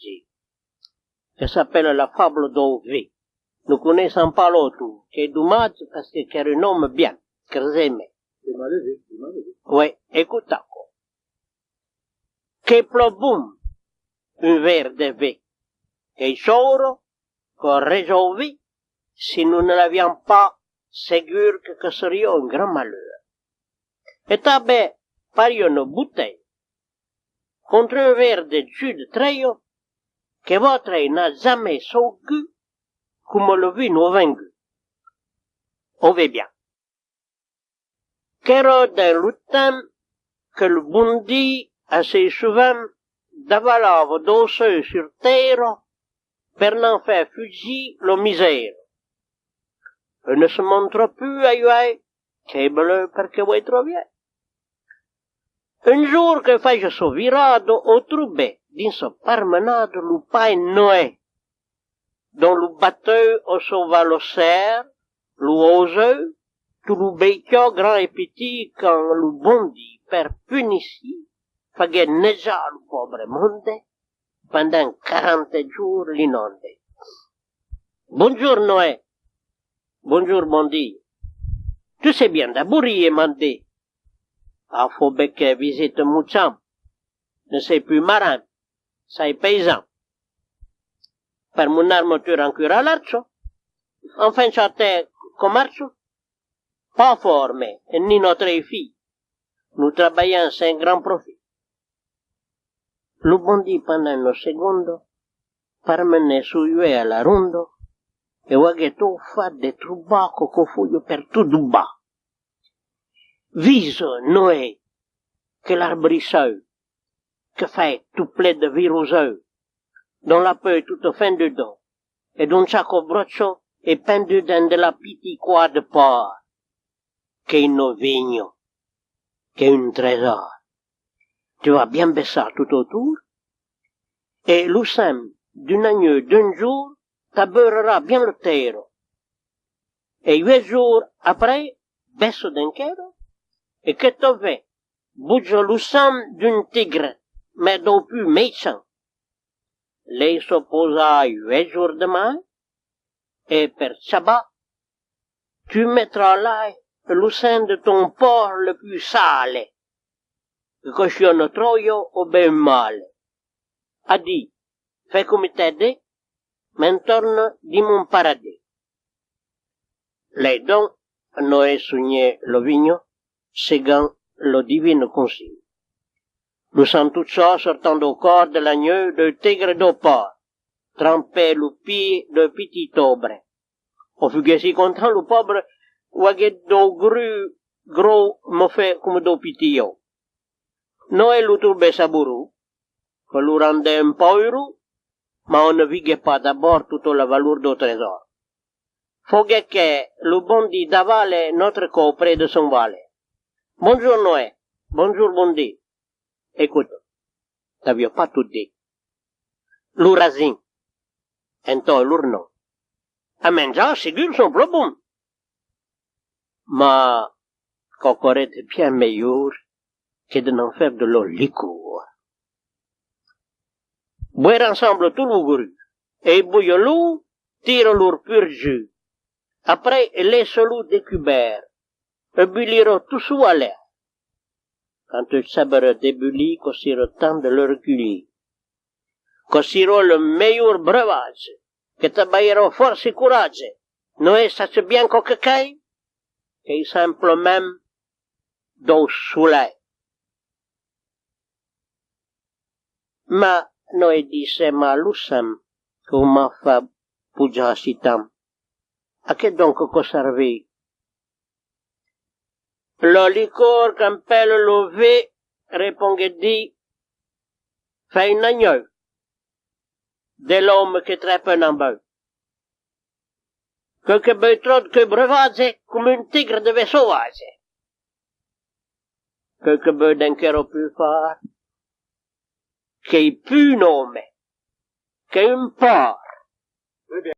Fuggi, che s'appelle la fable d'Ovi. Nous connaissons pas l'autre, qui est dommage parce que c'est un homme bien, que j'aime. Oui, écoute encore. Che plobum, un verre de vin, et choro, qu'on résolvi, si nous ne l'avions pas, sûr que serait un grand malheur. Et t'avais pari une bouteille, contre un verre de jus de treillo, que votre n'a jamais saugu, comme le vin nous vaincu. On va bien. Qu'era d'un lutin que le bondi assez souvent d'avalave d'osseux sur terre per n'en faire fugir la misère. Et ne se montre plus à lui, qu'est bleu perché vuoi trovier. Un jour que fece so virado au troubé din sa parmenade lu pai Noé, dont lu batteu au sauva lo cerf, lu oseux, tout lu becchio grand et petit quand lu bondi per punici, faguet neiger lu pobre monde, pendant 40 jours l'inonde. Bonjour Noé. Bonjour bondi. Tu sais bien d'abourir, mandé. Ah, faut bien que visite Moucham. Ne sei plus marin. Sei paysan. Per mon armature ancora all'arcio. Enfin, c'è commercio. Pas formé, ni notre fille. Nous travaillons sans grand profit. Lo bondi pendant uno secondo, parmene su ue alla rondo, e waghetto fa de trubaco co foglio per tutto bas. Vise Noé, que l'arbrisseau, que fait tout plein de viruseux, dont la peau est toute fin dedans, et dont chaque broccio est pendu dans de la petite croix de porc, qu'est un vigno, qu'est un trésor. Tu vas bien baisser tout autour, et l'oussem d'un agneau d'un jour t'abeurera bien le terre. Et 8 jours après, baisse d'un quai, et que tu fais, bouge l'oussem d'un tigre, mais d'au plus méchant. Les s'opposa 8 jours demain, et per Shabbat, tu mettras là l'oussem de ton porc le plus sale, que cautionne troio ou ben mal. A dit, fais comme t'as dit, m'entorne di mon paradis. Les dons, Noé sognait le vigno, seguant le divine consigne. Nous sommes tout ça sortant du corps de l'agneau de tigre de porc, trempé le pied de petit aubre. Au fuguet si content le pauvre, ouaguet do gros me fait comme do pitio. Noé le trouvait saboureux, que le rendait un peu heureux, mais on ne viguait pas d'abord toute la valeur du trésor. Foguet que le bondi d'avale notre corps près de son valet. Bonjour Noé, bonjour bondi. Écoute, t'avions pas tout dit. L'ourasin, en toi l'ournon. A mangiare, ségur, son problème. Mais, qu'encore est bien meilleur que de n'en faire de l'eau liqueur. Boire ensemble tout le gru, et bouille l'eau, tire leur pur jus. Après, laisse l'eau découvert, et bouillira tout sous à l'air. Quand tu sabres débulli, qu'aussi temps de le reculer. Qu'aussi le meilleur breuvage, que te baillera force et courage. Noé sache bien qu'auquel, qu'est simplement d'eau soleil. Ma Noé disse malusam, qu'on m'a fait puja sitam. A che donc conserver? Le liqueur qu'appelle le V, répondait dit, fait un agneau de l'homme qui trappe un bœuf. Que bœuf trotte que breuvage comme un tigre de sauvage. Que bœuf d'un cœur plus fort, qui est plus nommé qu'un porc.